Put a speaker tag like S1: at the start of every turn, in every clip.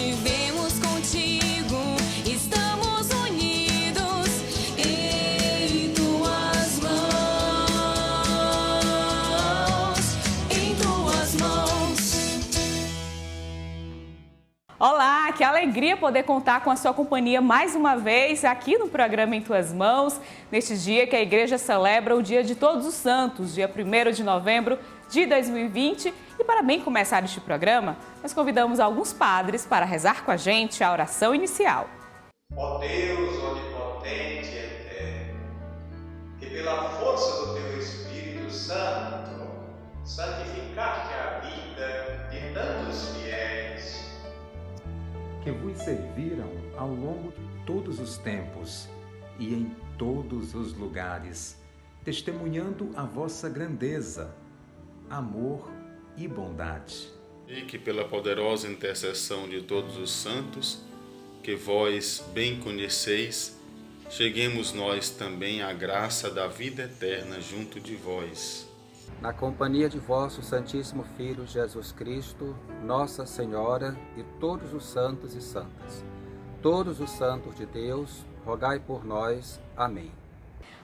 S1: vivemos contigo, estamos unidos em tuas mãos, em tuas mãos.
S2: Olá, que alegria poder contar com a sua companhia mais uma vez aqui no programa Em Tuas Mãos, neste dia que a igreja celebra o Dia de Todos os Santos, dia 1º de novembro de 2020. E para bem começar este programa, nós convidamos alguns padres para rezar com a gente a oração inicial.
S3: Ó Deus onipotente e eterno, que pela força do teu Espírito Santo santificaste a vida de tantos fiéis
S4: que vos serviram ao longo de todos os tempos e em todos os lugares, testemunhando a vossa grandeza, amor e bondade.
S5: E que pela poderosa intercessão de todos os santos, que vós bem conheceis, cheguemos nós também à graça da vida eterna junto de vós.
S6: Na companhia de vosso Santíssimo Filho Jesus Cristo, Nossa Senhora e todos os santos e santas, todos os santos de Deus, rogai por nós. Amém.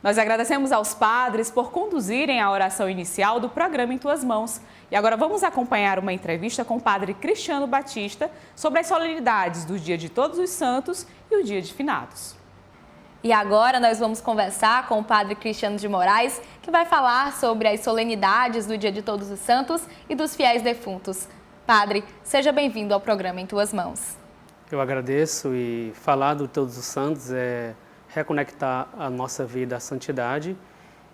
S2: Nós agradecemos aos padres por conduzirem a oração inicial do programa Em Tuas Mãos. E agora vamos acompanhar uma entrevista com o padre Cristiano Batista sobre as solenidades do Dia de Todos os Santos e o Dia de Finados.
S7: E agora nós vamos conversar com o padre Cristiano de Moraes, que vai falar sobre as solenidades do Dia de Todos os Santos e dos fiéis defuntos. Padre, seja bem-vindo ao programa Em Tuas Mãos.
S8: Eu agradeço, e falar de Todos os Santos é reconectar a nossa vida à santidade,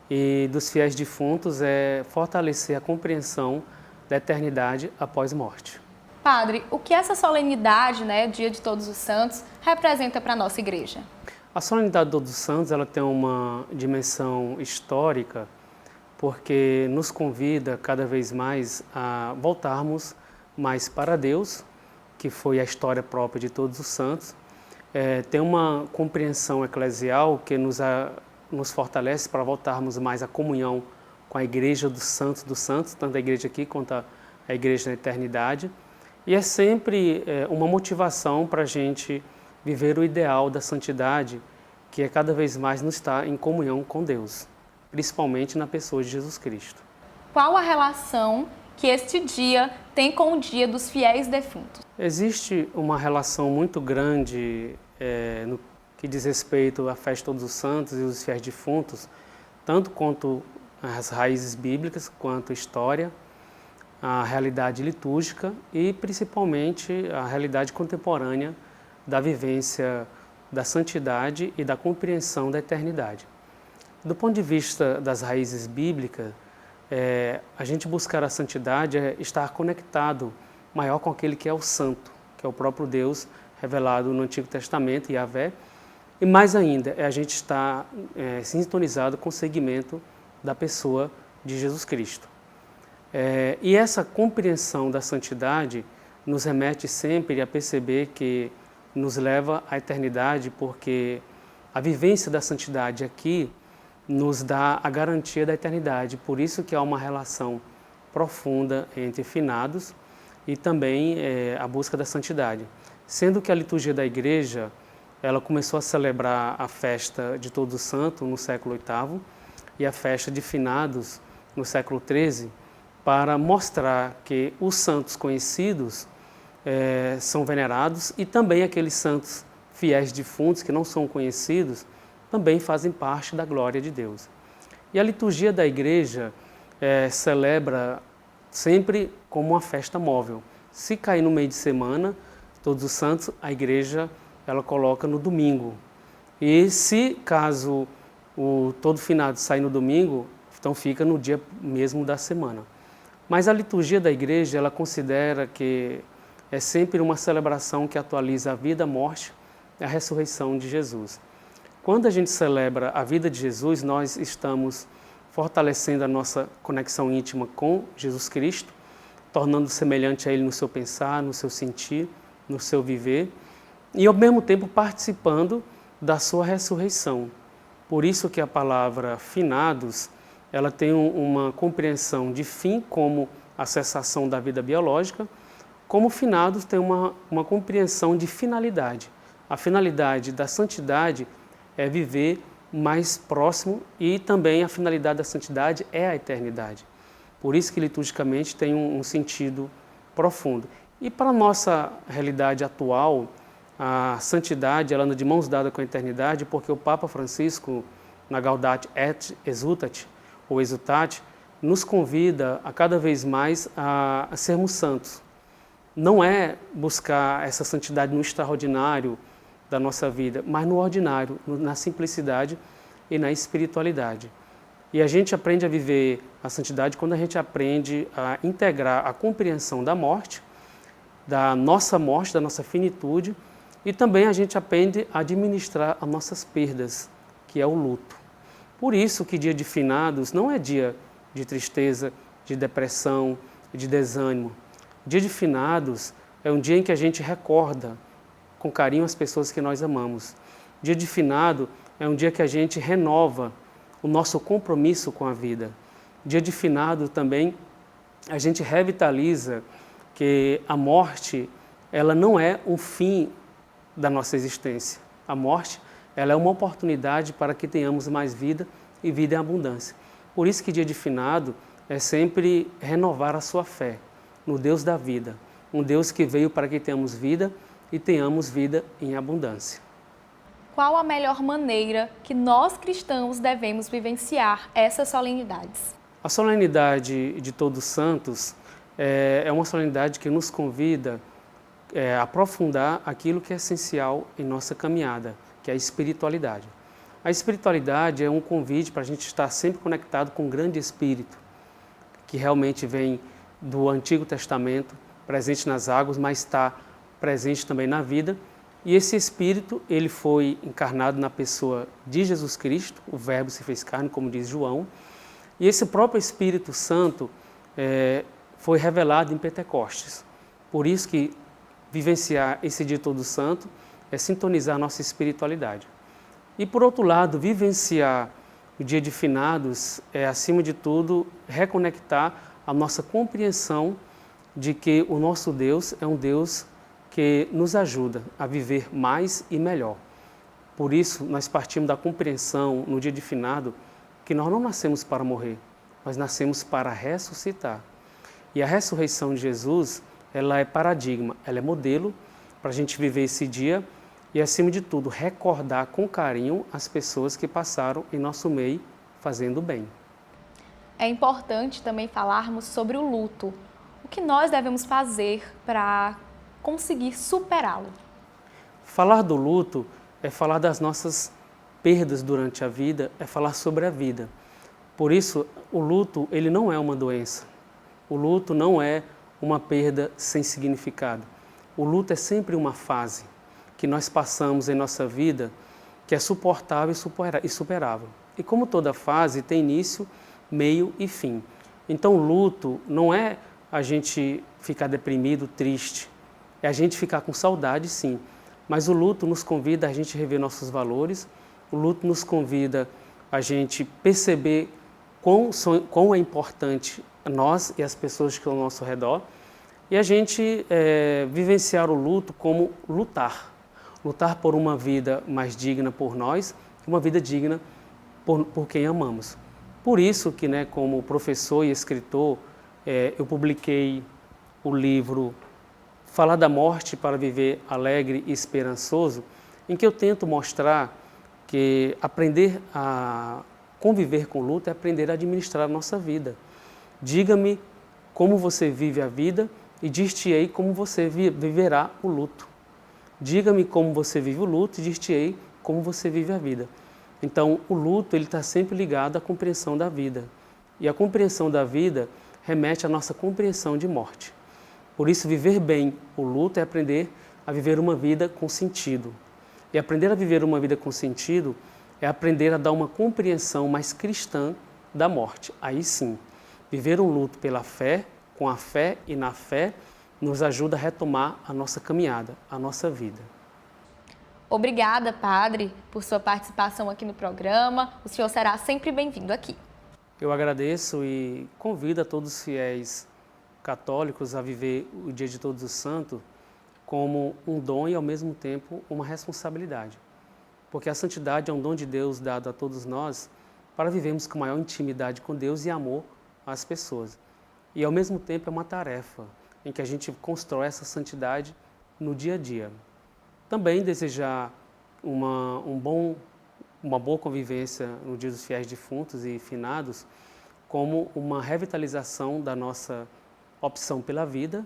S8: e dos fiéis defuntos é fortalecer a compreensão da eternidade após morte.
S7: Padre, o que essa solenidade, Dia de Todos os Santos, representa para a nossa igreja?
S8: A solenidade de Todos os Santos ela tem uma dimensão histórica, porque nos convida cada vez mais a voltarmos mais para Deus, que foi a história própria de todos os santos. Tem uma compreensão eclesial que nos fortalece para voltarmos mais à comunhão com a igreja dos santos, tanto a igreja aqui quanto a igreja na eternidade. E é sempre uma motivação para a gente viver o ideal da santidade, que é cada vez mais nos estar em comunhão com Deus, principalmente na pessoa de Jesus Cristo.
S7: Qual a relação que este dia tem com o Dia dos Fiéis Defuntos?
S8: Existe uma relação muito grande no que diz respeito à festa de Todos os Santos e os fiéis defuntos, tanto quanto as raízes bíblicas, quanto a história, a realidade litúrgica e principalmente a realidade contemporânea da vivência da santidade e da compreensão da eternidade. Do ponto de vista das raízes bíblicas, a gente buscar a santidade é estar conectado maior com aquele que é o santo, que é o próprio Deus revelado no Antigo Testamento, Yahvé, e mais ainda é a gente estar sintonizado com o segmento da pessoa de Jesus Cristo. E essa compreensão da santidade nos remete sempre a perceber que nos leva à eternidade, porque a vivência da santidade aqui nos dá a garantia da eternidade. Por isso que há uma relação profunda entre finados e também a busca da santidade. Sendo que a liturgia da Igreja, ela começou a celebrar a festa de Todos os Santos no século VIII e a festa de finados no século XIII, para mostrar que os santos conhecidos são venerados e também aqueles santos fiéis defuntos que não são conhecidos também fazem parte da glória de Deus. E a liturgia da Igreja celebra sempre como uma festa móvel. Se cair no meio de semana, Todos os Santos, a Igreja ela coloca no domingo. E se caso o todo finado sair no domingo, então fica no dia mesmo da semana. Mas a liturgia da Igreja ela considera que é sempre uma celebração que atualiza a vida, a morte e a ressurreição de Jesus. Quando a gente celebra a vida de Jesus, nós estamos fortalecendo a nossa conexão íntima com Jesus Cristo, tornando semelhante a Ele no seu pensar, no seu sentir, no seu viver, e ao mesmo tempo participando da sua ressurreição. Por isso que a palavra finados, ela tem uma compreensão de fim como a cessação da vida biológica, como finados têm uma compreensão de finalidade. A finalidade da santidade é viver mais próximo e também a finalidade da santidade é a eternidade. Por isso que liturgicamente tem um sentido profundo. E para a nossa realidade atual, a santidade ela anda de mãos dadas com a eternidade, porque o Papa Francisco, na Gaudete et Exsultate, ou Exultate, nos convida a cada vez mais a sermos santos. Não é buscar essa santidade no extraordinário da nossa vida, mas no ordinário, na simplicidade e na espiritualidade. E a gente aprende a viver a santidade quando a gente aprende a integrar a compreensão da morte, da nossa finitude, e também a gente aprende a administrar as nossas perdas, que é o luto. Por isso que dia de finados não é dia de tristeza, de depressão, de desânimo. Dia de finados é um dia em que a gente recorda com carinho as pessoas que nós amamos. Dia de finado é um dia que a gente renova o nosso compromisso com a vida. Dia de finado também a gente revitaliza que a morte ela não é o fim da nossa existência. A morte ela é uma oportunidade para que tenhamos mais vida e vida em abundância. Por isso que dia de finado é sempre renovar a sua fé no Deus da vida, um Deus que veio para que tenhamos vida e tenhamos vida em abundância.
S7: Qual a melhor maneira que nós cristãos devemos vivenciar essas solenidades?
S8: A solenidade de Todos os Santos é uma solenidade que nos convida a aprofundar aquilo que é essencial em nossa caminhada, que é a espiritualidade. A espiritualidade é um convite para a gente estar sempre conectado com o grande Espírito, que realmente vem do Antigo Testamento, presente nas águas, mas está presente também na vida. E esse Espírito, ele foi encarnado na pessoa de Jesus Cristo, o Verbo se fez carne, como diz João, e esse próprio Espírito Santo foi revelado em Pentecostes. Por isso que vivenciar esse dia todo santo é sintonizar a nossa espiritualidade. E por outro lado, vivenciar o dia de finados é, acima de tudo, reconectar a nossa compreensão de que o nosso Deus é um Deus que nos ajuda a viver mais e melhor. Por isso, nós partimos da compreensão no dia de finado que nós não nascemos para morrer, nós nascemos para ressuscitar. E a ressurreição de Jesus, ela é paradigma, ela é modelo para a gente viver esse dia e, acima de tudo, recordar com carinho as pessoas que passaram em nosso meio fazendo bem.
S7: É importante também falarmos sobre o luto. O que nós devemos fazer para conseguir superá-lo?
S8: Falar do luto é falar das nossas perdas durante a vida, é falar sobre a vida. Por isso, o luto ele não é uma doença. O luto não é uma perda sem significado. O luto é sempre uma fase que nós passamos em nossa vida que é suportável e superável. E como toda fase tem início, meio e fim. Então o luto não é a gente ficar deprimido, triste, é a gente ficar com saudade, sim. Mas o luto nos convida a gente rever nossos valores, o luto nos convida a gente perceber quão é importante nós e as pessoas que estão ao nosso redor, e a gente vivenciar o luto como lutar por uma vida mais digna por nós, uma vida digna por quem amamos. Por isso que, como professor e escritor, eu publiquei o livro Falar da Morte para Viver Alegre e Esperançoso, em que eu tento mostrar que aprender a conviver com o luto é aprender a administrar a nossa vida. Diga-me como você vive a vida e dir-te-ei como você viverá o luto. Diga-me como você vive o luto e dir-te-ei como você vive a vida. Então, o luto ele está sempre ligado à compreensão da vida. E a compreensão da vida remete à nossa compreensão de morte. Por isso, viver bem o luto é aprender a viver uma vida com sentido. E aprender a viver uma vida com sentido é aprender a dar uma compreensão mais cristã da morte. Aí sim, viver um luto pela fé, com a fé e na fé, nos ajuda a retomar a nossa caminhada, a nossa vida.
S7: Obrigada, Padre, por sua participação aqui no programa. O senhor será sempre bem-vindo aqui.
S8: Eu agradeço e convido a todos os fiéis católicos a viver o Dia de Todos os Santos como um dom e, ao mesmo tempo, uma responsabilidade. Porque a santidade é um dom de Deus dado a todos nós para vivermos com maior intimidade com Deus e amor às pessoas. E, ao mesmo tempo, é uma tarefa em que a gente constrói essa santidade no dia a dia. Também desejar uma boa convivência no Dia dos Fiéis Defuntos e Finados como uma revitalização da nossa opção pela vida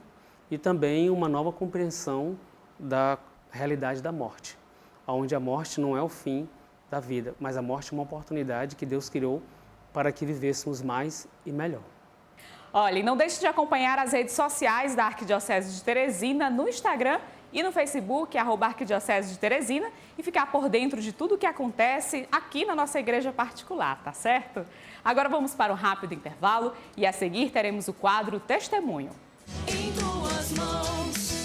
S8: e também uma nova compreensão da realidade da morte, onde a morte não é o fim da vida, mas a morte é uma oportunidade que Deus criou para que vivêssemos mais e melhor.
S2: Olha, e não deixe de acompanhar as redes sociais da Arquidiocese de Teresina no Instagram e no Facebook, @Arquidiocese de Teresina, e ficar por dentro de tudo o que acontece aqui na nossa igreja particular, tá certo? Agora vamos para um rápido intervalo e a seguir teremos o quadro Testemunho.
S1: Em tuas mãos.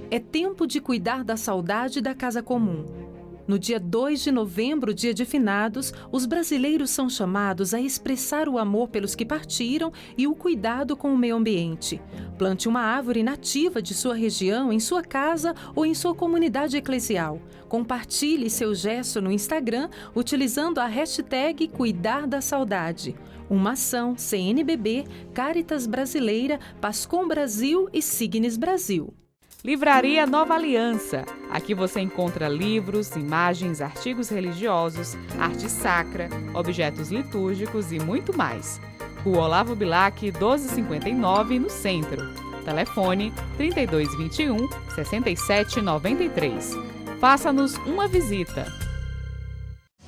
S9: É tempo de cuidar da saudade da casa comum. No dia 2 de novembro, dia de finados, os brasileiros são chamados a expressar o amor pelos que partiram e o cuidado com o meio ambiente. Plante uma árvore nativa de sua região, em sua casa ou em sua comunidade eclesial. Compartilhe seu gesto no Instagram utilizando a hashtag Cuidar da Saudade. Uma ação CNBB, Caritas Brasileira, Pascom Brasil e Signes Brasil.
S2: Livraria Nova Aliança. Aqui você encontra livros, imagens, artigos religiosos, arte sacra, objetos litúrgicos e muito mais. Rua Olavo Bilac, 1259, no centro. Telefone 3221-6793. Faça-nos uma visita.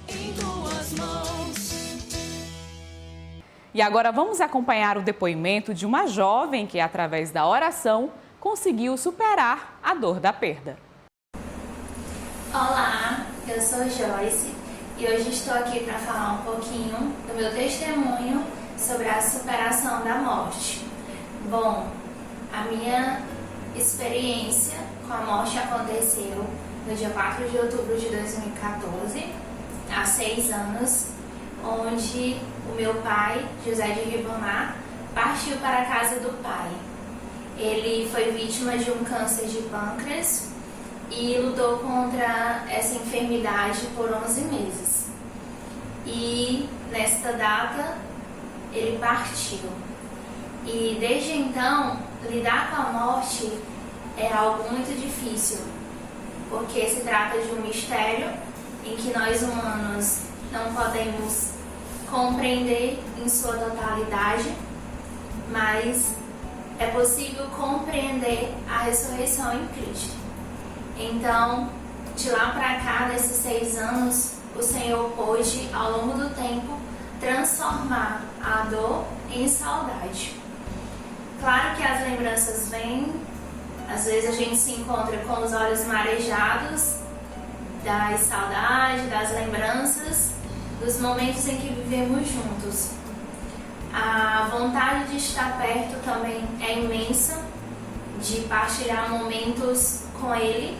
S1: Em tuas mãos.
S2: E agora vamos acompanhar o depoimento de uma jovem que, através da oração, conseguiu superar a dor da perda.
S10: Olá, eu sou Joyce e hoje estou aqui para falar um pouquinho do meu testemunho sobre a superação da morte. Bom, a minha experiência com a morte aconteceu no dia 4 de outubro de 2014, há 6 anos, onde o meu pai, José de Ribamar, partiu para a casa do Pai. Ele foi vítima de um câncer de pâncreas e lutou contra essa enfermidade por 11 meses. E nesta data ele partiu. E desde então, lidar com a morte é algo muito difícil, porque se trata de um mistério em que nós humanos não podemos compreender em sua totalidade, mas é possível compreender a ressurreição em Cristo. Então, de lá para cá, nesses 6 anos, o Senhor pôde, ao longo do tempo, transformar a dor em saudade. Claro que as lembranças vêm, às vezes a gente se encontra com os olhos marejados das saudades, das lembranças, dos momentos em que vivemos juntos. A vontade de estar perto também é imensa, de partilhar momentos com Ele,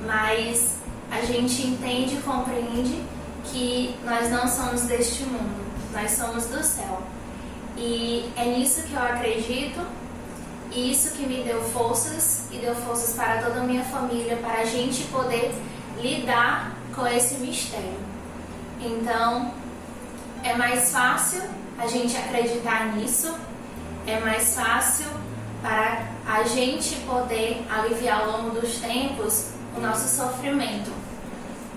S10: mas a gente entende e compreende que nós não somos deste mundo, nós somos do céu. E é nisso que eu acredito, e isso que me deu forças, e deu forças para toda a minha família, para a gente poder lidar com esse mistério. Então, é mais fácil a gente acreditar nisso, é mais fácil para a gente poder aliviar ao longo dos tempos o nosso sofrimento,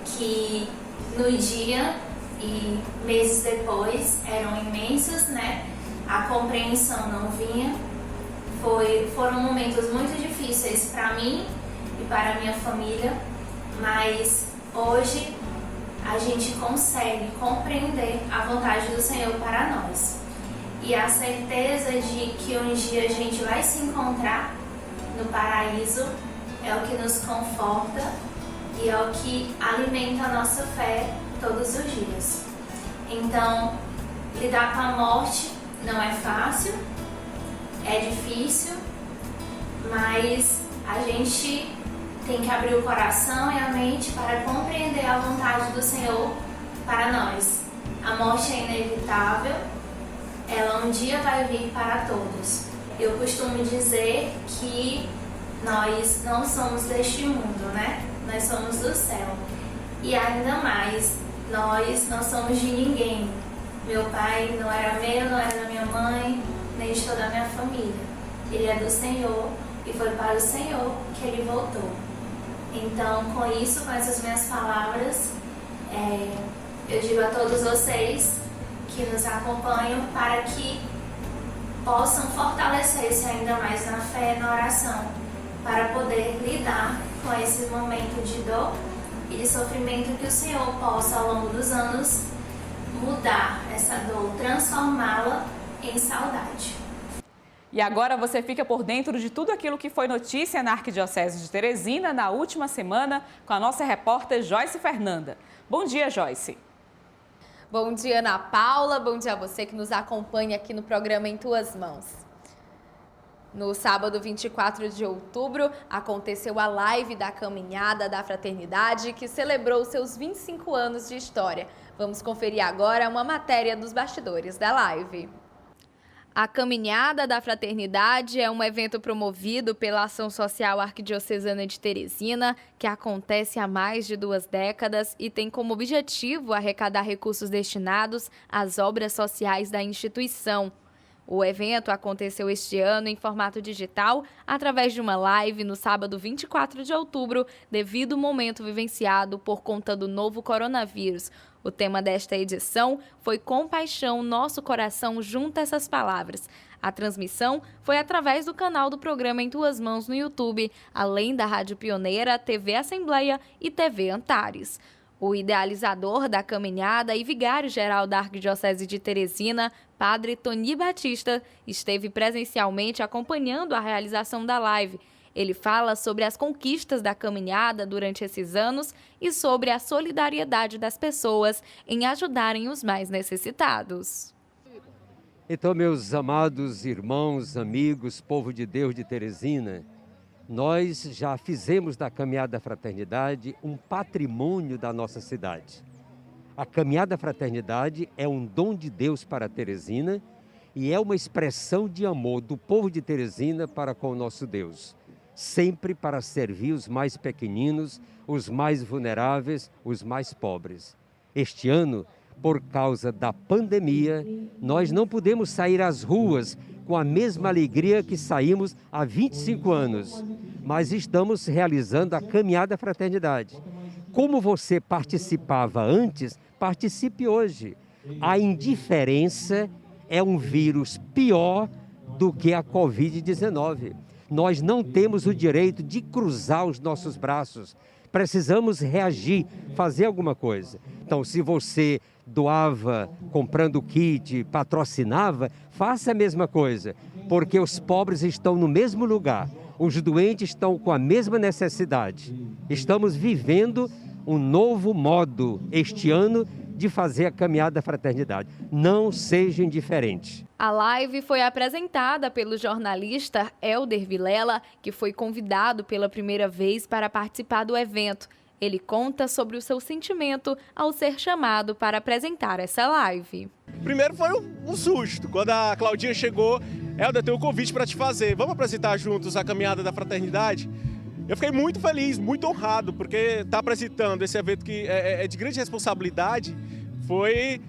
S10: que no dia e meses depois eram imensos, né? A compreensão não vinha, foram momentos muito difíceis para mim e para a minha família, mas hoje a gente consegue compreender a vontade do Senhor para nós. E a certeza de que um dia a gente vai se encontrar no paraíso é o que nos conforta e é o que alimenta a nossa fé todos os dias. Então, lidar com a morte não é fácil, é difícil, mas a gente tem que abrir o coração e a mente para compreender a vontade do Senhor para nós. A morte é inevitável, ela um dia vai vir para todos. Eu costumo dizer que nós não somos deste mundo, né? Nós somos do céu. E ainda mais, nós não somos de ninguém. Meu pai não era meu, não era da minha mãe, nem de toda a minha família. Ele é do Senhor e foi para o Senhor que ele voltou. Então, com isso, com essas minhas palavras, eu digo a todos vocês que nos acompanham para que possam fortalecer-se ainda mais na fé e na oração, para poder lidar com esse momento de dor e de sofrimento, que o Senhor possa, ao longo dos anos, mudar essa dor, transformá-la em saudade.
S2: E agora você fica por dentro de tudo aquilo que foi notícia na Arquidiocese de Teresina na última semana com a nossa repórter Joyce Fernanda. Bom dia, Joyce.
S7: Bom dia, Ana Paula. Bom dia a você que nos acompanha aqui no programa Em Tuas Mãos. No sábado 24 de outubro, aconteceu a live da Caminhada da Fraternidade, que celebrou seus 25 anos de história. Vamos conferir agora uma matéria dos bastidores da live. A Caminhada da Fraternidade é um evento promovido pela Ação Social Arquidiocesana de Teresina, que acontece há mais de 2 décadas e tem como objetivo arrecadar recursos destinados às obras sociais da instituição. O evento aconteceu este ano em formato digital, através de uma live no sábado 24 de outubro, devido ao momento vivenciado por conta do novo coronavírus. O tema desta edição foi Compaixão, Nosso Coração Junta Essas Palavras. A transmissão foi através do canal do programa Em Tuas Mãos no YouTube, além da Rádio Pioneira, TV Assembleia e TV Antares. O idealizador da caminhada e vigário-geral da Arquidiocese de Teresina, Padre Tony Batista, esteve presencialmente acompanhando a realização da live. Ele fala sobre as conquistas da caminhada durante esses anos e sobre a solidariedade das pessoas em ajudarem os mais necessitados.
S11: Então, meus amados irmãos, amigos, povo de Deus de Teresina, nós já fizemos da Caminhada da Fraternidade um patrimônio da nossa cidade. A Caminhada da Fraternidade é um dom de Deus para Teresina e é uma expressão de amor do povo de Teresina para com o nosso Deus. Sempre para servir os mais pequeninos, os mais vulneráveis, os mais pobres. Este ano, por causa da pandemia, nós não podemos sair às ruas com a mesma alegria que saímos há 25 anos, mas estamos realizando a Caminhada da Fraternidade. Como você participava antes, participe hoje. A indiferença é um vírus pior do que a Covid-19. Nós não temos o direito de cruzar os nossos braços. Precisamos reagir, fazer alguma coisa. Então, se você doava, comprando kit, patrocinava, faça a mesma coisa, porque os pobres estão no mesmo lugar, os doentes estão com a mesma necessidade. Estamos vivendo um novo modo este ano de fazer a Caminhada da Fraternidade. Não seja indiferente.
S7: A live foi apresentada pelo jornalista Helder Vilela, que foi convidado pela primeira vez para participar do evento. Ele conta sobre o seu sentimento ao ser chamado para apresentar essa live.
S12: Primeiro foi um susto. Quando a Claudinha chegou, Helder, tem um convite para te fazer. Vamos apresentar juntos a Caminhada da Fraternidade? Eu fiquei muito feliz, muito honrado, porque estar apresentando esse evento que é de grande responsabilidade foi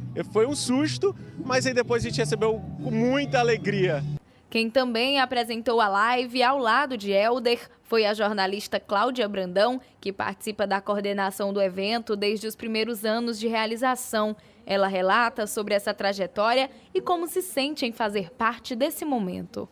S12: um susto, mas aí depois a gente recebeu com muita alegria.
S7: Quem também apresentou a live ao lado de Helder foi a jornalista Cláudia Brandão, que participa da coordenação do evento desde os primeiros anos de realização. Ela relata sobre essa trajetória e como se sente em fazer parte desse momento.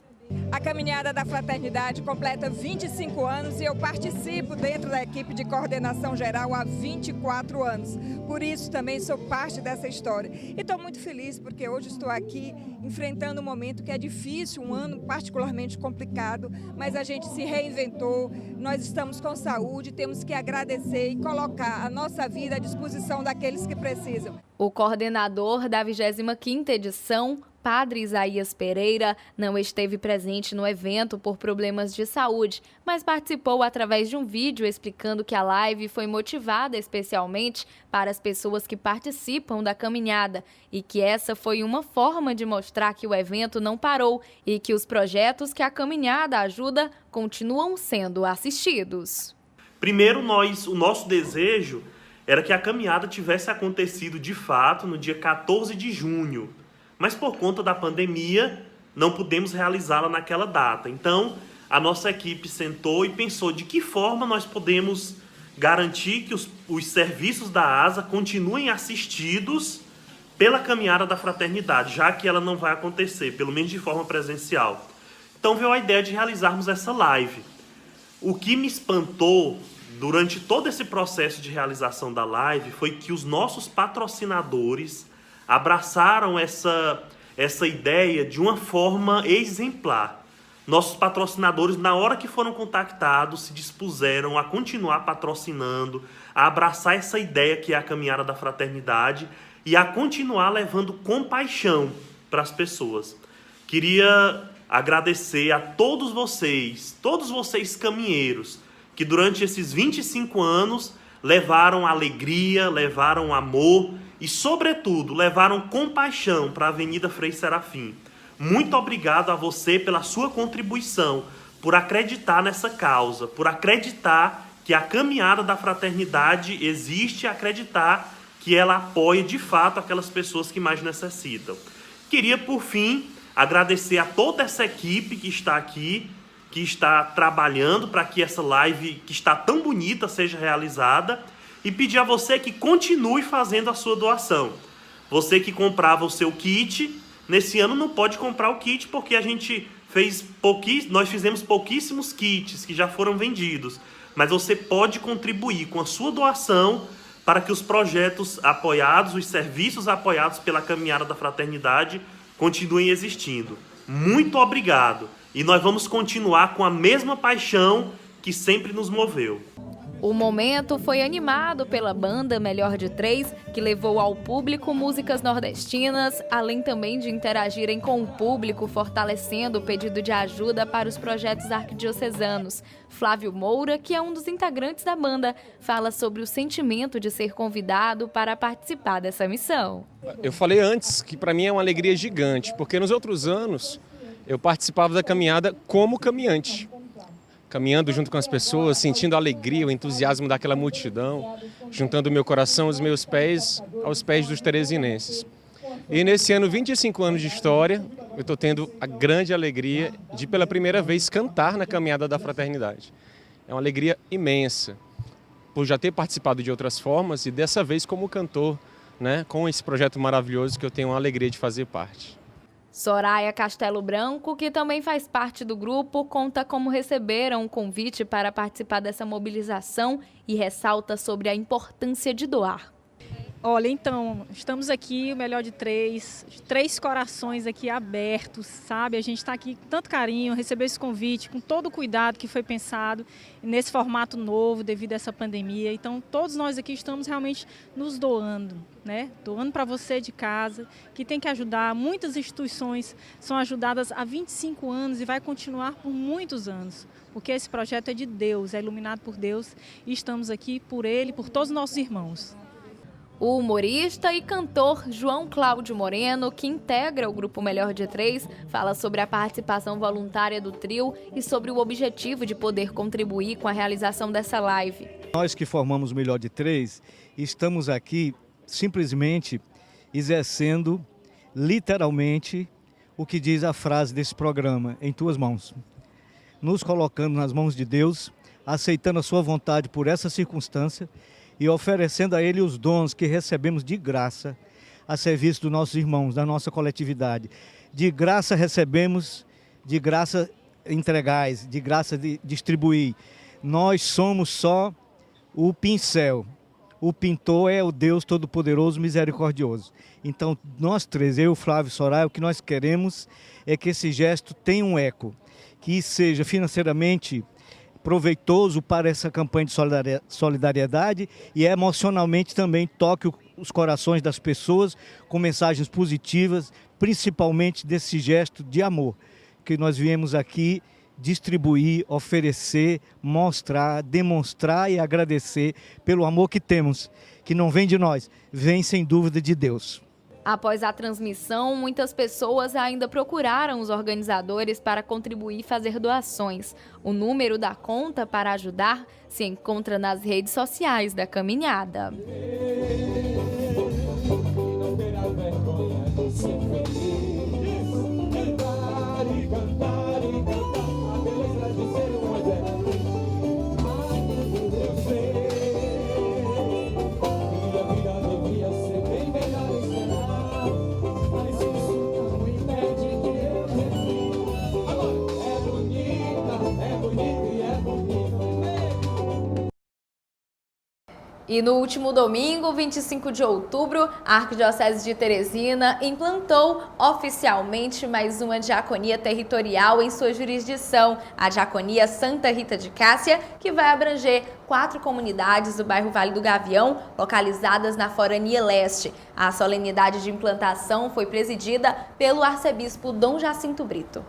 S13: A Caminhada da Fraternidade completa 25 anos e eu participo dentro da equipe de coordenação geral há 24 anos. Por isso também sou parte dessa história. E estou muito feliz porque hoje estou aqui enfrentando um momento que é difícil, um ano particularmente complicado, mas a gente se reinventou, nós estamos com saúde, temos que agradecer e colocar a nossa vida à disposição daqueles que precisam.
S7: O coordenador da 25ª edição, Padre Isaías Pereira não esteve presente no evento por problemas de saúde, mas participou através de um vídeo explicando que a live foi motivada especialmente para as pessoas que participam da caminhada e que essa foi uma forma de mostrar que o evento não parou e que os projetos que a caminhada ajuda continuam sendo assistidos.
S14: Primeiro, o nosso desejo era que a caminhada tivesse acontecido de fato no dia 14 de junho, mas por conta da pandemia não pudemos realizá-la naquela data. Então, a nossa equipe sentou e pensou de que forma nós podemos garantir que os serviços da ASA continuem assistidos pela caminhada da fraternidade, já que ela não vai acontecer, pelo menos de forma presencial. Então veio a ideia de realizarmos essa live. O que me espantou durante todo esse processo de realização da live foi que os nossos patrocinadores abraçaram essa ideia de uma forma exemplar. Nossos patrocinadores, na hora que foram contactados, se dispuseram a continuar patrocinando, a abraçar essa ideia que é a caminhada da fraternidade e a continuar levando compaixão para as pessoas. Queria agradecer a todos vocês caminheiros, que durante esses 25 anos levaram alegria, levaram amor e, sobretudo, levaram compaixão para a Avenida Frei Serafim. Muito obrigado a você pela sua contribuição, por acreditar nessa causa, por acreditar que a caminhada da fraternidade existe e acreditar que ela apoia de fato aquelas pessoas que mais necessitam. Queria, por fim, agradecer a toda essa equipe que está aqui, que está trabalhando para que essa live, que está tão bonita, seja realizada, e pedir a você que continue fazendo a sua doação. Você que comprava o seu kit, nesse ano não pode comprar o kit porque a gente nós fizemos pouquíssimos kits que já foram vendidos, mas você pode contribuir com a sua doação para que os projetos apoiados, os serviços apoiados pela caminhada da fraternidade continuem existindo. Muito obrigado! E nós vamos continuar com a mesma paixão que sempre nos moveu.
S7: O momento foi animado pela banda Melhor de Três, que levou ao público músicas nordestinas, além também de interagirem com o público, fortalecendo o pedido de ajuda para os projetos arquidiocesanos. Flávio Moura, que é um dos integrantes da banda, fala sobre o sentimento de ser convidado para participar dessa missão.
S15: Eu falei antes que para mim é uma alegria gigante, porque nos outros anos eu participava da caminhada como caminhante. Caminhando junto com as pessoas, sentindo a alegria, o entusiasmo daquela multidão, juntando o meu coração aos meus pés, aos pés dos teresinenses. E nesse ano, 25 anos de história, eu estou tendo a grande alegria de, pela primeira vez, cantar na caminhada da fraternidade. É uma alegria imensa, por já ter participado de outras formas e dessa vez como cantor, né, com esse projeto maravilhoso que eu tenho a alegria de fazer parte.
S7: Soraya Castelo Branco, que também faz parte do grupo, conta como receberam o convite para participar dessa mobilização e ressalta sobre a importância de doar.
S16: Olha, então, estamos aqui, o Melhor de Três corações aqui abertos, sabe? A gente está aqui com tanto carinho, recebeu esse convite, com todo o cuidado que foi pensado nesse formato novo devido a essa pandemia. Então, todos nós aqui estamos realmente nos doando, né? Doando para você de casa, que tem que ajudar. Muitas instituições são ajudadas há 25 anos e vai continuar por muitos anos, porque esse projeto é de Deus, é iluminado por Deus e estamos aqui por Ele, por todos os nossos irmãos.
S7: O humorista e cantor João Cláudio Moreno, que integra o grupo Melhor de Três, fala sobre a participação voluntária do trio e sobre o objetivo de poder contribuir com a realização dessa live.
S17: Nós que formamos o Melhor de Três, estamos aqui simplesmente exercendo literalmente o que diz a frase desse programa, em tuas mãos. Nos colocando nas mãos de Deus, aceitando a sua vontade por essa circunstância e oferecendo a Ele os dons que recebemos de graça a serviço dos nossos irmãos, da nossa coletividade. De graça recebemos, de graça entregais, de graça de distribuir. Nós somos só o pincel. O pintor é o Deus Todo-Poderoso, Misericordioso. Então, nós três, eu, Flávio e Soraya, o que nós queremos é que esse gesto tenha um eco, que seja financeiramente proveitoso para essa campanha de solidariedade e emocionalmente também toque os corações das pessoas com mensagens positivas principalmente desse gesto de amor que nós viemos aqui distribuir, oferecer, mostrar, demonstrar e agradecer pelo amor que temos, que não vem de nós, vem sem dúvida de Deus.
S7: Após a transmissão, muitas pessoas ainda procuraram os organizadores para contribuir e fazer doações. O número da conta para ajudar se encontra nas redes sociais da caminhada. E no último domingo, 25 de outubro, a Arquidiocese de Teresina implantou oficialmente mais uma diaconia territorial em sua jurisdição, a Diaconia Santa Rita de Cássia, que vai abranger 4 comunidades do bairro Vale do Gavião, localizadas na Forania Leste. A solenidade de implantação foi presidida pelo arcebispo Dom Jacinto Brito.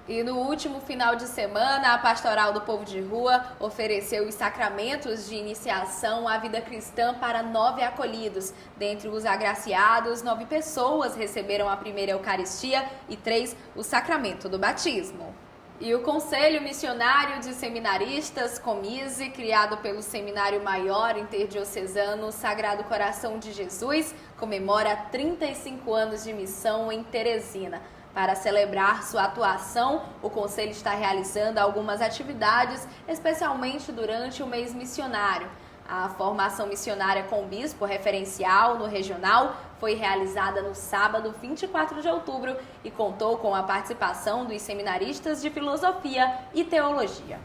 S7: E no último final de semana, a Pastoral do Povo de Rua ofereceu os sacramentos de iniciação à vida cristã para 9 acolhidos. Dentre os agraciados, 9 pessoas receberam a primeira Eucaristia e 3 o sacramento do batismo. E o Conselho Missionário de Seminaristas, Comise, criado pelo Seminário Maior Interdiocesano Sagrado Coração de Jesus, comemora 35 anos de missão em Teresina. Para celebrar sua atuação, o Conselho está realizando algumas atividades, especialmente durante o mês missionário. A formação missionária com bispo referencial no regional foi realizada no sábado, 24 de outubro, e contou com a participação dos seminaristas de Filosofia e Teologia.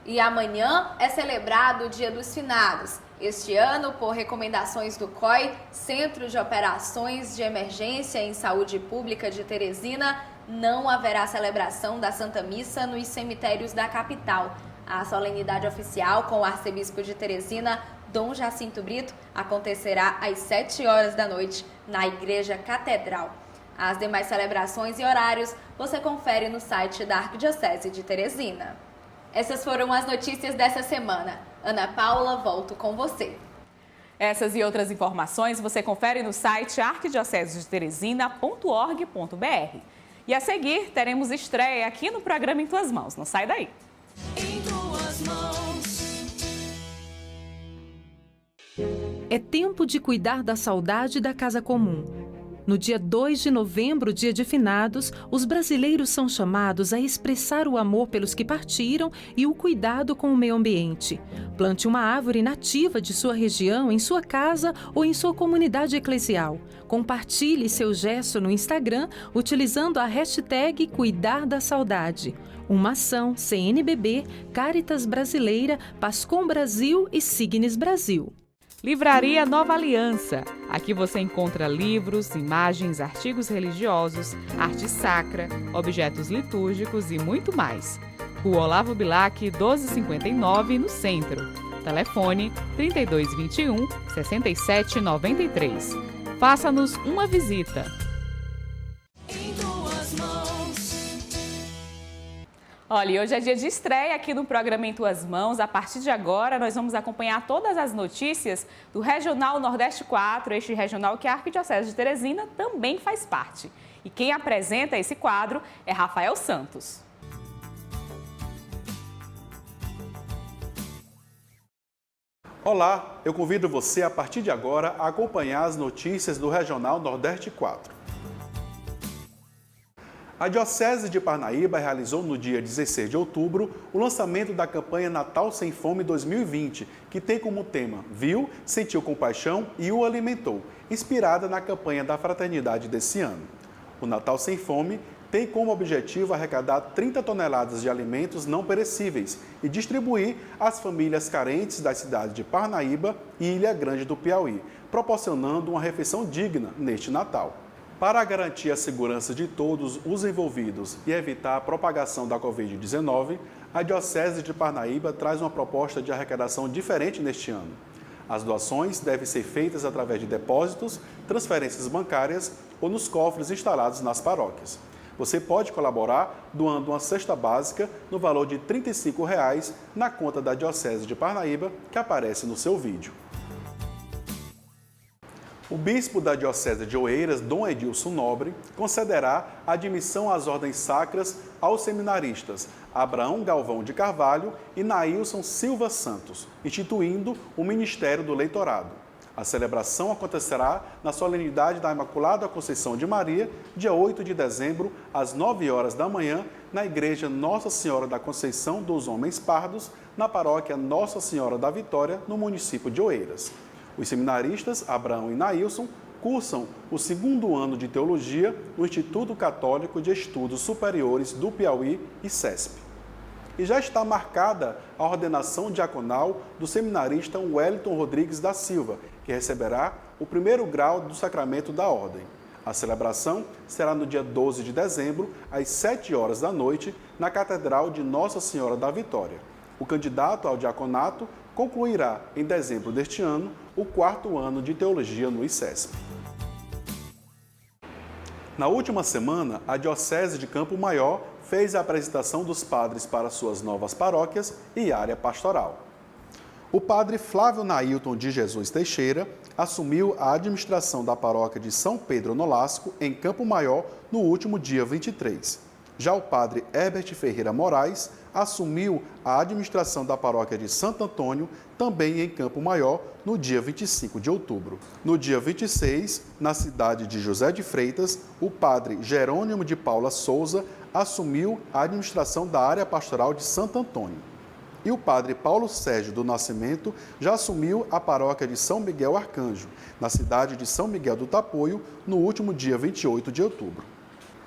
S7: E amanhã é celebrado o Dia dos Finados. Este ano, por recomendações do COI, Centro de Operações de Emergência em Saúde Pública de Teresina, não haverá celebração da Santa Missa nos cemitérios da capital. A solenidade oficial com o arcebispo de Teresina, Dom Jacinto Brito, acontecerá às 7 horas da noite na Igreja Catedral. As demais celebrações e horários você confere no site da Arquidiocese de Teresina. Essas foram as notícias dessa semana. Ana Paula, volto com você.
S2: Essas e outras informações você confere no site arquidiocesedeteresina.org.br. E a seguir, teremos estreia aqui no programa Em Tuas Mãos. Não sai daí.
S1: Em tuas mãos.
S9: É tempo de cuidar da saudade da casa comum. No dia 2 de novembro, dia de finados, os brasileiros são chamados a expressar o amor pelos que partiram e o cuidado com o meio ambiente. Plante uma árvore nativa de sua região, em sua casa ou em sua comunidade eclesial. Compartilhe seu gesto no Instagram utilizando a hashtag Cuidar da Saudade. Uma ação CNBB, Caritas Brasileira, Pascom Brasil e Signes Brasil.
S2: Livraria Nova Aliança. Aqui você encontra livros, imagens, artigos religiosos, arte sacra, objetos litúrgicos e muito mais. Rua Olavo Bilac, 1259, no centro. Telefone 3221 6793. Faça-nos uma visita.
S1: Em tuas mãos.
S2: Olha, e hoje é dia de estreia aqui no programa Em Tuas Mãos. A partir de agora, nós vamos acompanhar todas as notícias do Regional Nordeste 4, este regional que a Arquidiocese de Teresina também faz parte. E quem apresenta esse quadro é Rafael Santos.
S18: Olá, eu convido você a partir de agora a acompanhar as notícias do Regional Nordeste 4. A Diocese de Parnaíba realizou no dia 16 de outubro o lançamento da campanha Natal Sem Fome 2020, que tem como tema Viu, Sentiu Compaixão e o Alimentou, inspirada na campanha da fraternidade desse ano. O Natal Sem Fome tem como objetivo arrecadar 30 toneladas de alimentos não perecíveis e distribuir às famílias carentes das cidades de Parnaíba e Ilha Grande do Piauí, proporcionando uma refeição digna neste Natal. Para garantir a segurança de todos os envolvidos e evitar a propagação da Covid-19, a Diocese de Parnaíba traz uma proposta de arrecadação diferente neste ano. As doações devem ser feitas através de depósitos, transferências bancárias ou nos cofres instalados nas paróquias. Você pode colaborar doando uma cesta básica no valor de R$ 35 na conta da Diocese de Parnaíba, que aparece no seu vídeo. O bispo da Diocese de Oeiras, Dom Edilson Nobre, concederá admissão às ordens sacras aos seminaristas Abraão Galvão de Carvalho e Nailson Silva Santos, instituindo o Ministério do Leitorado. A celebração acontecerá na solenidade da Imaculada Conceição de Maria, dia 8 de dezembro, às 9 horas da manhã, na Igreja Nossa Senhora da Conceição dos Homens Pardos, na paróquia Nossa Senhora da Vitória, no município de Oeiras. Os seminaristas Abraão e Nailson cursam o 2º ano de Teologia no Instituto Católico de Estudos Superiores do Piauí, ICESP. E já está marcada a ordenação diaconal do seminarista Wellington Rodrigues da Silva, que receberá o 1º grau do sacramento da ordem. A celebração será no dia 12 de dezembro, às 7 horas da noite, na Catedral de Nossa Senhora da Vitória. O candidato ao diaconato concluirá, em dezembro deste ano, o 4º ano de Teologia no ICESP. Na última semana, a Diocese de Campo Maior fez a apresentação dos padres para suas novas paróquias e área pastoral. O padre Flávio Nailton de Jesus Teixeira assumiu a administração da paróquia de São Pedro Nolasco, em Campo Maior, no último dia 23. Já o padre Herbert Ferreira Moraes assumiu a administração da paróquia de Santo Antônio, também em Campo Maior, no dia 25 de outubro. No dia 26, na cidade de José de Freitas, o padre Jerônimo de Paula Souza assumiu a administração da área pastoral de Santo Antônio. E o padre Paulo Sérgio do Nascimento já assumiu a paróquia de São Miguel Arcanjo, na cidade de São Miguel do Tapoio, no último dia 28 de outubro.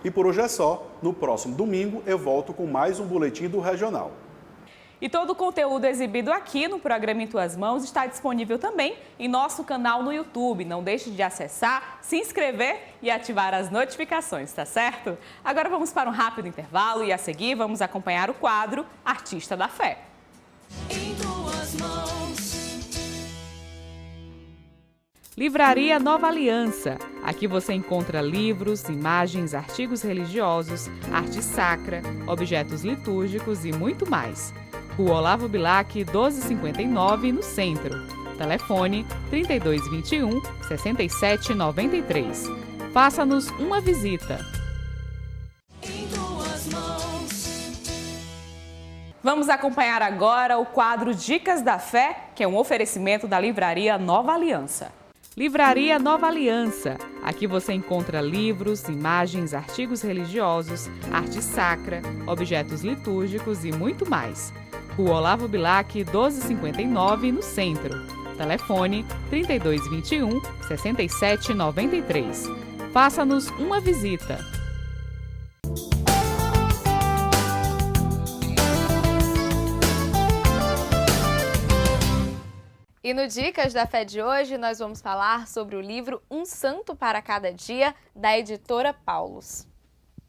S18: E por hoje é só. No próximo domingo eu volto com mais um boletim do Regional.
S2: E todo o conteúdo exibido aqui no programa Em Tuas Mãos está disponível também em nosso canal no YouTube. Não deixe de acessar, se inscrever e ativar as notificações, tá certo? Agora vamos para um rápido intervalo e a seguir vamos acompanhar o quadro Artista da Fé.
S1: Em tuas mãos.
S2: Livraria Nova Aliança. Aqui você encontra livros, imagens, artigos religiosos, arte sacra, objetos litúrgicos e muito mais. Rua Olavo Bilac, 1259, no centro. Telefone 3221-6793. Faça-nos uma visita.
S1: Em tuas mãos.
S2: Vamos acompanhar agora o quadro Dicas da Fé, que é um oferecimento da Livraria Nova Aliança. Livraria Nova Aliança. Aqui você encontra livros, imagens, artigos religiosos, arte sacra, objetos litúrgicos e muito mais. Rua Olavo Bilac, 1259, no centro. Telefone 3221-6793. Faça-nos uma visita.
S7: E no Dicas da Fé de hoje, nós vamos falar sobre o livro Um Santo para Cada Dia, da editora Paulus.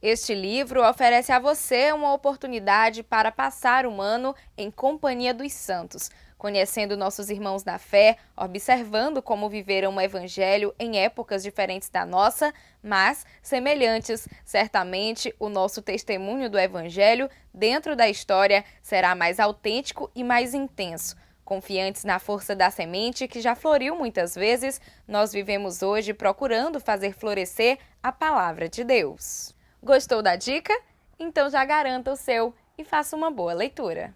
S7: Este livro oferece a você uma oportunidade para passar um ano em companhia dos santos, conhecendo nossos irmãos da fé, observando como viveram o Evangelho em épocas diferentes da nossa, mas semelhantes. Certamente, o nosso testemunho do Evangelho dentro da história será mais autêntico e mais intenso. Confiantes na força da semente que já floriu muitas vezes, nós vivemos hoje procurando fazer florescer a palavra de Deus. Gostou da dica? Então já garanta o seu e faça uma boa leitura.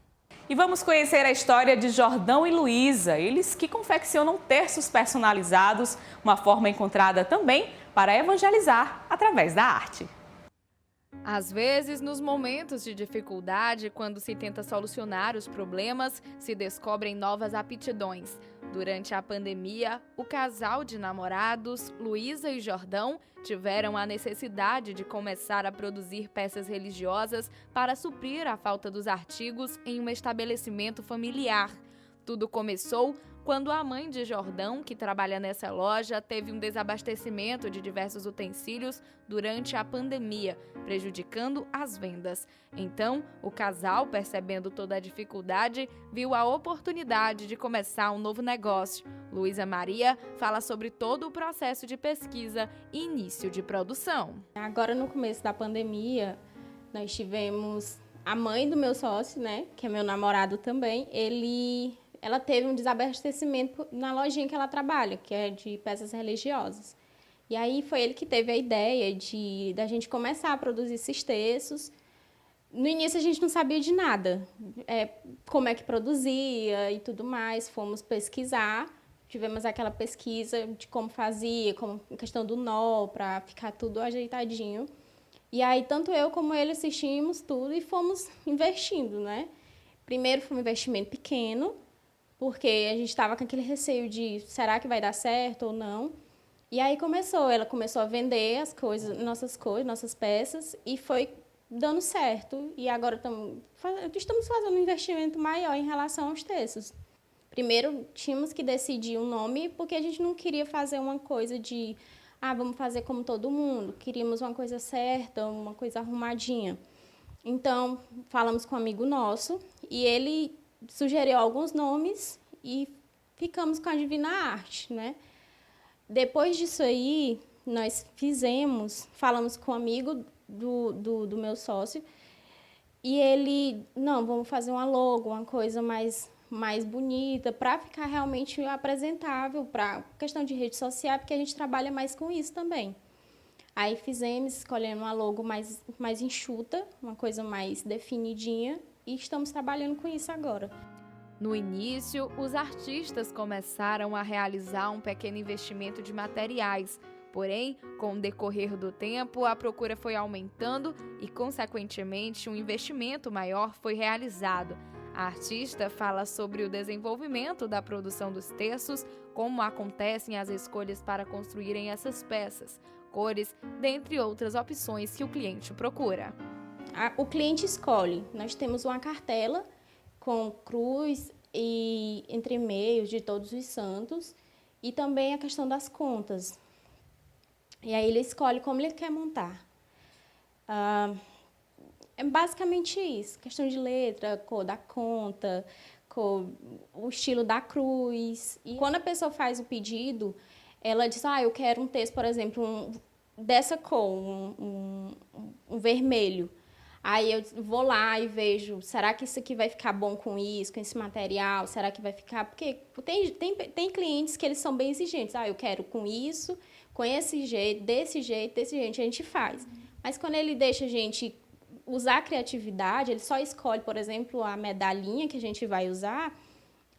S2: E vamos conhecer a história de Jordão e Luísa, eles que confeccionam terços personalizados, uma forma encontrada também para evangelizar através da arte.
S7: Às vezes, nos momentos de dificuldade, quando se tenta solucionar os problemas, se descobrem novas aptidões. Durante a pandemia, o casal de namorados, Luísa e Jordão, tiveram a necessidade de começar a produzir peças religiosas para suprir a falta dos artigos em um estabelecimento familiar. Tudo começou quando a mãe de Jordão, que trabalha nessa loja, teve um desabastecimento de diversos utensílios durante a pandemia, prejudicando as vendas. Então, o casal, percebendo toda a dificuldade, viu a oportunidade de começar um novo negócio. Luísa Maria fala sobre todo o processo de pesquisa e início de produção.
S19: Agora, no começo da pandemia, nós tivemos a mãe do meu sócio, né, que é meu namorado também, ela teve um desabastecimento na lojinha que ela trabalha, que é de peças religiosas. E aí foi ele que teve a ideia da gente começar a produzir esses textos. No início a gente não sabia de nada, como é que produzia e tudo mais, fomos pesquisar, tivemos aquela pesquisa de como fazia, como questão do nó, para ficar tudo ajeitadinho. E aí tanto eu como ele assistimos tudo e fomos investindo, né? Primeiro foi um investimento pequeno, porque a gente estava com aquele receio de será que vai dar certo ou não. E aí ela começou a vender as coisas, nossas peças, e foi dando certo. E agora estamos fazendo um investimento maior em relação aos textos. Primeiro, tínhamos que decidir um nome, porque a gente não queria fazer uma coisa de, vamos fazer como todo mundo. Queríamos uma coisa certa, uma coisa arrumadinha. Então, falamos com um amigo nosso, e ele sugeriu alguns nomes e ficamos com a Divina Arte, né? Depois disso aí, nós falamos com um amigo do meu sócio, e ele, vamos fazer uma logo, uma coisa mais bonita, para ficar realmente apresentável, para questão de rede social, porque a gente trabalha mais com isso também. Aí escolhendo uma logo mais enxuta, uma coisa mais definidinha, e estamos trabalhando com isso agora.
S7: No início, os artistas começaram a realizar um pequeno investimento de materiais. Porém, com o decorrer do tempo, a procura foi aumentando e, consequentemente, um investimento maior foi realizado. A artista fala sobre o desenvolvimento da produção dos textos, como acontecem as escolhas para construírem essas peças, cores, dentre outras opções que o cliente procura.
S19: O cliente escolhe. Nós temos uma cartela com cruz e entremeios de todos os santos, e também a questão das contas. E aí ele escolhe como ele quer montar. É basicamente isso, questão de letra, cor da conta, o estilo da cruz. E quando a pessoa faz o pedido, ela diz, eu quero um texto, por exemplo, dessa cor, um vermelho. Aí eu vou lá e vejo, será que isso aqui vai ficar bom com isso, com esse material? Será que vai ficar... Porque tem clientes que eles são bem exigentes. Eu quero com isso, com esse jeito, desse jeito, a gente faz. Mas quando ele deixa a gente usar a criatividade, ele só escolhe, por exemplo, a medalhinha que a gente vai usar,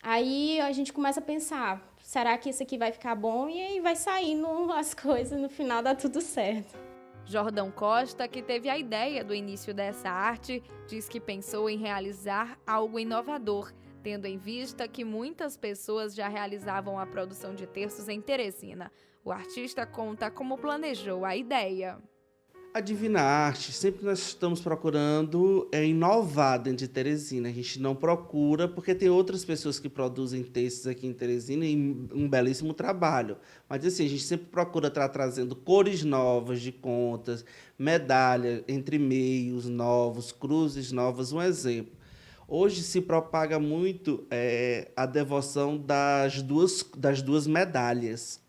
S19: aí a gente começa a pensar, será que isso aqui vai ficar bom? E aí vai saindo as coisas, no final dá tudo certo.
S7: Jordão Costa, que teve a ideia do início dessa arte, diz que pensou em realizar algo inovador, tendo em vista que muitas pessoas já realizavam a produção de terços em Teresina. O artista conta como planejou a ideia.
S20: A Divina Arte, sempre nós estamos procurando inovar dentro de Teresina. A gente não procura, porque tem outras pessoas que produzem textos aqui em Teresina e um belíssimo trabalho. Mas assim, a gente sempre procura estar trazendo cores novas de contas, medalha, entremeios novos, cruzes novas, um exemplo. Hoje se propaga muito a devoção das duas medalhas.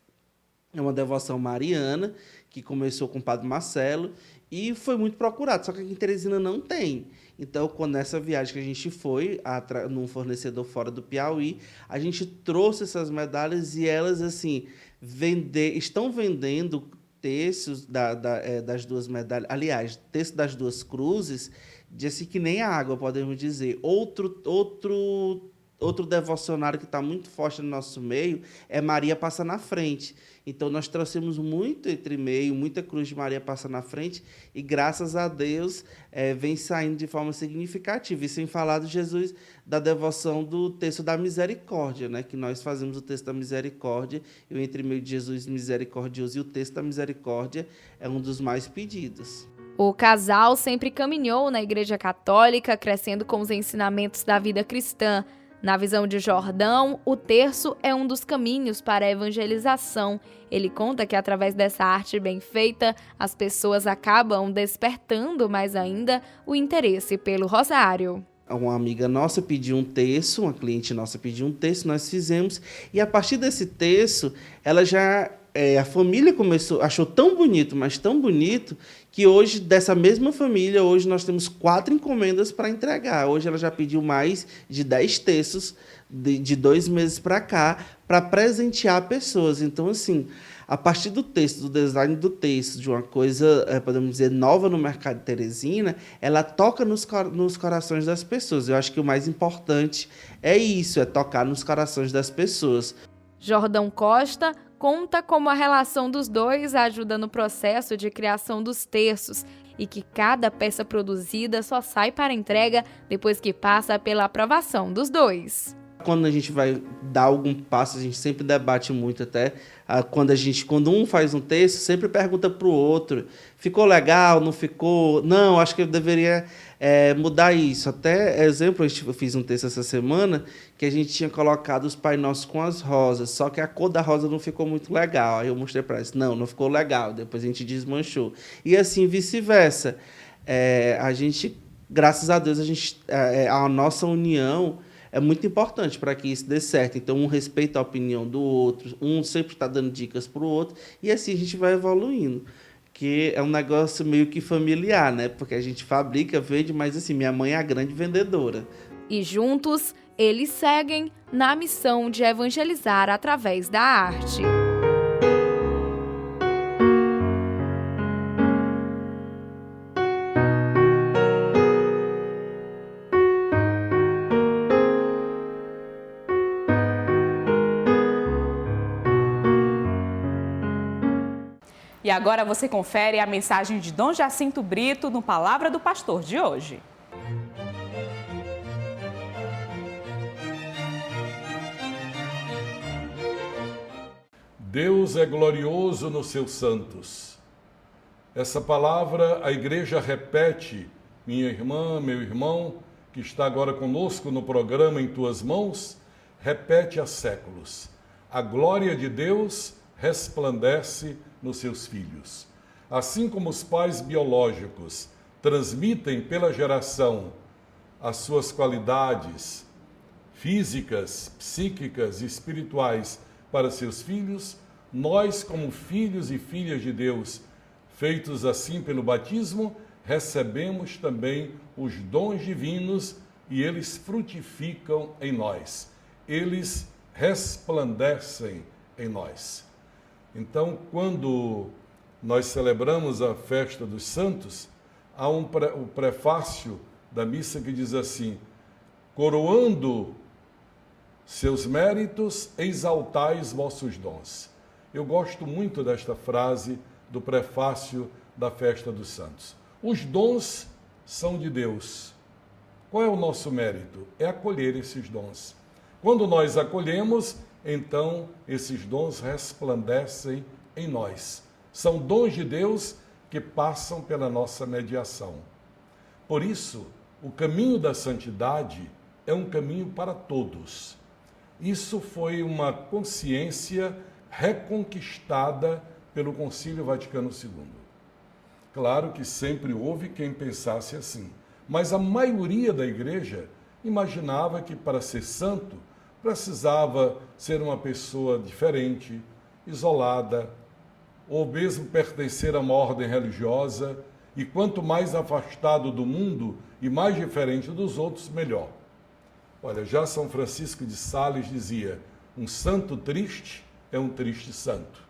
S20: É uma devoção mariana, que começou com o Padre Marcelo e foi muito procurado, só que aqui em Teresina não tem. Então, nessa viagem que a gente foi, num fornecedor fora do Piauí, a gente trouxe essas medalhas e elas, assim, estão vendendo terços das duas medalhas, aliás, terço das duas cruzes, assim, que nem a água, podemos dizer. Outro devocionário que está muito forte no nosso meio é Maria Passa na Frente. Então, nós trouxemos muito entremeio, muita cruz de Maria Passa na Frente, e, graças a Deus, vem saindo de forma significativa. E sem falar do Jesus, da devoção do texto da misericórdia, né? Que nós fazemos o texto da misericórdia, e o entremeio de Jesus misericordioso e o texto da misericórdia é um dos mais pedidos.
S7: O casal sempre caminhou na Igreja Católica, crescendo com os ensinamentos da vida cristã. Na visão de Jordão, o terço é um dos caminhos para a evangelização. Ele conta que através dessa arte bem feita, as pessoas acabam despertando mais ainda o interesse pelo rosário.
S20: Uma amiga nossa pediu um terço, uma cliente nossa pediu um terço, nós fizemos, e a partir desse terço, ela já, a família achou tão bonito, mas tão bonito, que hoje, dessa mesma família, hoje nós temos 4 encomendas para entregar. Hoje ela já pediu mais de 10 terços de 2 meses para cá, para presentear pessoas. Então, assim, a partir do texto, do design do texto, de uma coisa, podemos dizer, nova no mercado de Teresina, ela toca nos corações das pessoas. Eu acho que o mais importante é isso, é tocar nos corações das pessoas.
S7: Jordão Costa conta como a relação dos dois ajuda no processo de criação dos terços e que cada peça produzida só sai para entrega depois que passa pela aprovação dos dois.
S20: Quando a gente vai dar algum passo, a gente sempre debate muito até. Quando um faz um texto, sempre pergunta para o outro, ficou legal, não ficou? Não, acho que eu deveria mudar isso. Até, exemplo, eu fiz um texto essa semana que a gente tinha colocado os Pai Nossos com as rosas, só que a cor da rosa não ficou muito legal. Aí eu mostrei para eles, não ficou legal, depois a gente desmanchou. E assim, vice-versa. A gente, graças a Deus, a nossa união é muito importante para que isso dê certo. Então, um respeita a opinião do outro, um sempre está dando dicas para o outro, e assim a gente vai evoluindo. Que é um negócio meio que familiar, né? Porque a gente fabrica, vende, mas assim, minha mãe é a grande vendedora.
S7: E juntos, eles seguem na missão de evangelizar através da arte.
S2: E agora você confere a mensagem de Dom Jacinto Brito no Palavra do Pastor de hoje.
S21: Deus é glorioso nos seus santos. Essa palavra a igreja repete, minha irmã, meu irmão, que está agora conosco no programa Em Tuas Mãos, repete há séculos. A glória de Deus resplandece nos seus filhos. Assim como os pais biológicos transmitem pela geração as suas qualidades físicas, psíquicas e espirituais para seus filhos, nós, como filhos e filhas de Deus, feitos assim pelo batismo, recebemos também os dons divinos e eles frutificam em nós. Eles resplandecem em nós. Então, quando nós celebramos a festa dos santos, há o prefácio da missa que diz assim: coroando seus méritos, exaltais vossos dons. Eu gosto muito desta frase do prefácio da festa dos santos. Os dons são de Deus. Qual é o nosso mérito? É acolher esses dons. Quando nós acolhemos, então esses dons resplandecem em nós. São dons de Deus que passam pela nossa mediação. Por isso, o caminho da santidade é um caminho para todos. Isso foi uma consciência reconquistada pelo Concílio Vaticano II. Claro que sempre houve quem pensasse assim, mas a maioria da igreja imaginava que para ser santo precisava ser uma pessoa diferente, isolada, ou mesmo pertencer a uma ordem religiosa, e quanto mais afastado do mundo e mais diferente dos outros, melhor. Olha, já São Francisco de Sales dizia, um santo triste é um triste santo.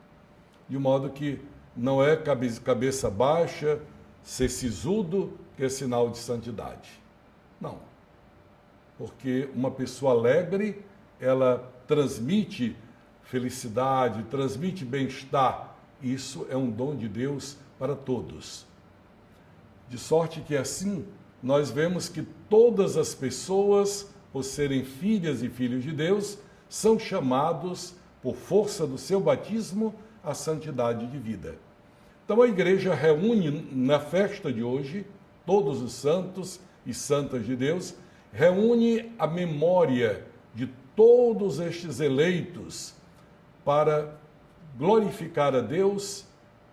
S21: De modo que não é cabeça baixa, ser sisudo, que é sinal de santidade. Não. Porque uma pessoa alegre, ela transmite felicidade, transmite bem-estar. Isso é um dom de Deus para todos. De sorte que assim, nós vemos que todas as pessoas, por serem filhas e filhos de Deus, são chamados, por força do seu batismo, à santidade de vida. Então a igreja reúne na festa de hoje, todos os santos e santas de Deus, reúne a memória de todos estes eleitos para glorificar a Deus,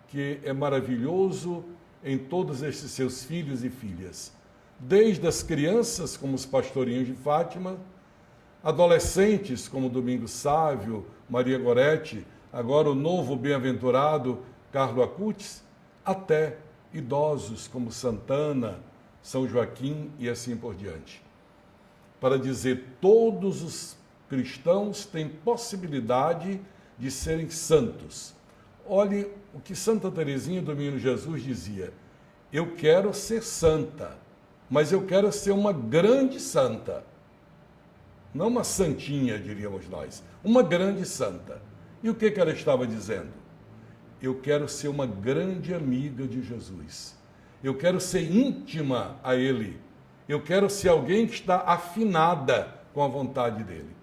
S21: que é maravilhoso em todos estes seus filhos e filhas. Desde as crianças, como os pastorinhos de Fátima, adolescentes, como Domingos Sávio, Maria Goretti, agora o novo bem-aventurado Carlo Acutis, até idosos como Santana, São Joaquim e assim por diante. Para dizer, todos os cristãos têm possibilidade de serem santos. Olhe o que Santa Teresinha do Menino Jesus dizia: eu quero ser santa, mas eu quero ser uma grande santa. Não uma santinha, diríamos nós, uma grande santa. E o que ela estava dizendo? Eu quero ser uma grande amiga de Jesus. Eu quero ser íntima a Ele. Eu quero ser alguém que está afinada com a vontade dEle.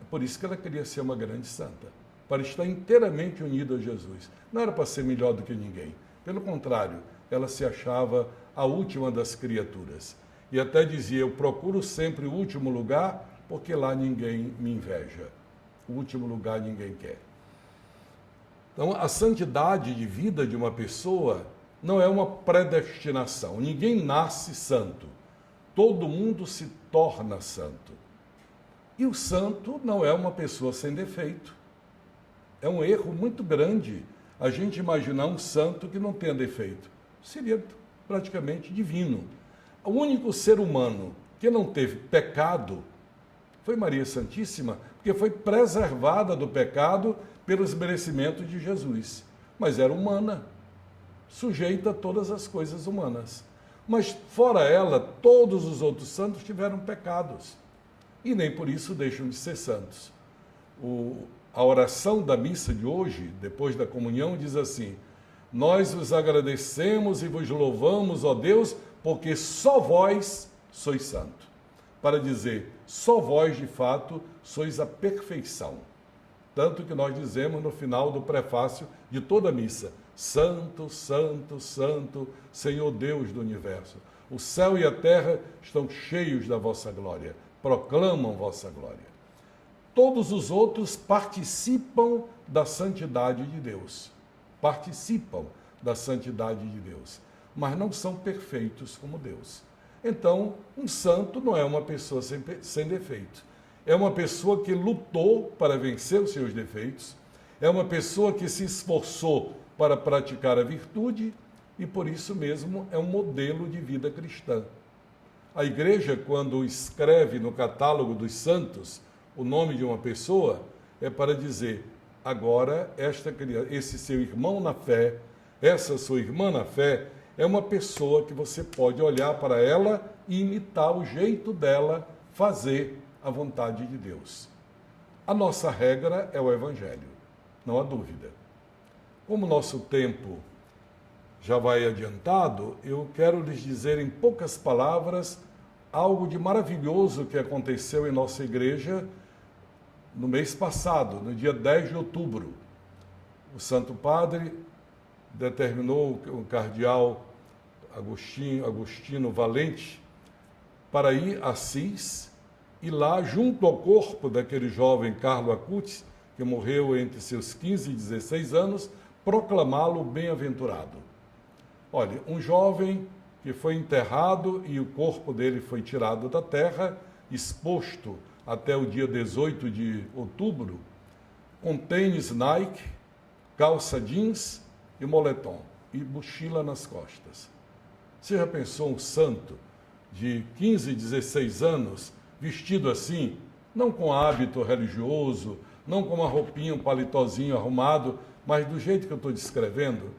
S21: É por isso que ela queria ser uma grande santa, para estar inteiramente unida a Jesus. Não era para ser melhor do que ninguém. Pelo contrário, ela se achava a última das criaturas. E até dizia, eu procuro sempre o último lugar, porque lá ninguém me inveja. O último lugar ninguém quer. Então, a santidade de vida de uma pessoa não é uma predestinação. Ninguém nasce santo. Todo mundo se torna santo. E o santo não é uma pessoa sem defeito. É um erro muito grande a gente imaginar um santo que não tenha defeito. Seria praticamente divino. O único ser humano que não teve pecado foi Maria Santíssima, porque foi preservada do pecado pelos merecimentos de Jesus. Mas era humana, sujeita a todas as coisas humanas. Mas, fora ela, todos os outros santos tiveram pecados. E nem por isso deixam de ser santos. A oração da missa de hoje, depois da comunhão, diz assim: nós vos agradecemos e vos louvamos, ó Deus, porque só vós sois santo. Para dizer, só vós, de fato, sois a perfeição. Tanto que nós dizemos no final do prefácio de toda a missa: Santo, Santo, Santo, Senhor Deus do Universo. O céu e a terra estão cheios da vossa glória, proclamam vossa glória. Todos os outros participam da santidade de Deus. Participam da santidade de Deus, mas não são perfeitos como Deus. Então, um santo não é uma pessoa sem defeito. É uma pessoa que lutou para vencer os seus defeitos, é uma pessoa que se esforçou para praticar a virtude e, por isso mesmo, é um modelo de vida cristã. A Igreja, quando escreve no catálogo dos santos o nome de uma pessoa, é para dizer, agora, esse seu irmão na fé, essa sua irmã na fé, é uma pessoa que você pode olhar para ela e imitar o jeito dela fazer a vontade de Deus. A nossa regra é o Evangelho, não há dúvida. Como o nosso tempo já vai adiantado, eu quero lhes dizer em poucas palavras algo de maravilhoso que aconteceu em nossa igreja no mês passado, no dia 10 de outubro. O Santo Padre determinou o cardeal Agostino Valente para ir a Assis e lá, junto ao corpo daquele jovem Carlo Acutis, que morreu entre seus 15 e 16 anos, proclamá-lo bem-aventurado. Olha, um jovem que foi enterrado e o corpo dele foi tirado da terra, exposto até o dia 18 de outubro, com tênis Nike, calça jeans e moletom, e mochila nas costas. Você já pensou um santo de 15, 16 anos, vestido assim, não com hábito religioso, não com uma roupinha, um palitozinho arrumado, mas do jeito que eu estou descrevendo?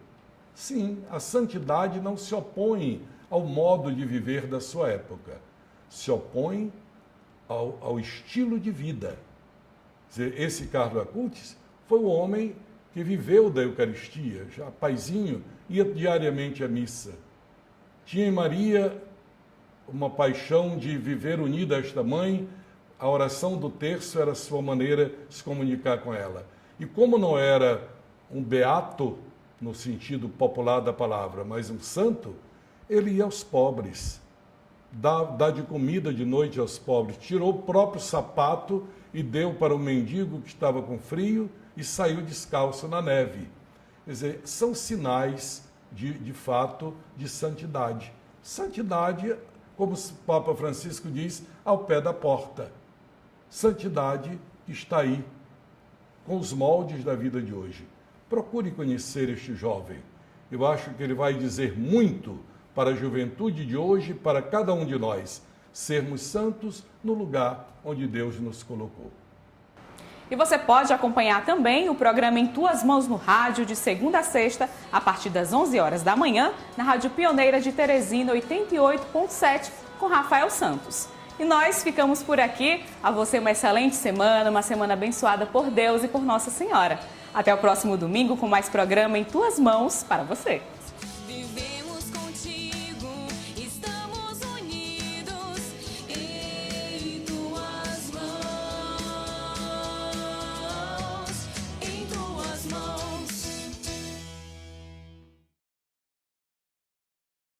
S21: Sim, a santidade não se opõe ao modo de viver da sua época, se opõe ao estilo de vida. Esse Carlo Acutis foi o homem que viveu da Eucaristia, já paizinho, ia diariamente à missa. Tinha em Maria uma paixão de viver unida a esta mãe, a oração do terço era a sua maneira de se comunicar com ela. E como não era um beato, no sentido popular da palavra, mas um santo, ele ia aos pobres, dá de comida de noite aos pobres. Tirou o próprio sapato e deu para o mendigo que estava com frio e saiu descalço na neve. Quer dizer, são sinais de fato de santidade. Santidade, como o Papa Francisco diz, ao pé da porta. Santidade está aí, com os moldes da vida de hoje. Procure conhecer este jovem. Eu acho que ele vai dizer muito para a juventude de hoje, para cada um de nós, sermos santos no lugar onde Deus nos colocou.
S2: E você pode acompanhar também o programa Em Tuas Mãos no rádio, de segunda a sexta, a partir das 11 horas da manhã, na Rádio Pioneira de Teresina 88.7, com Rafael Santos. E nós ficamos por aqui. A você uma excelente semana, uma semana abençoada por Deus e por Nossa Senhora. Até o próximo domingo com mais programa Em Tuas Mãos para você.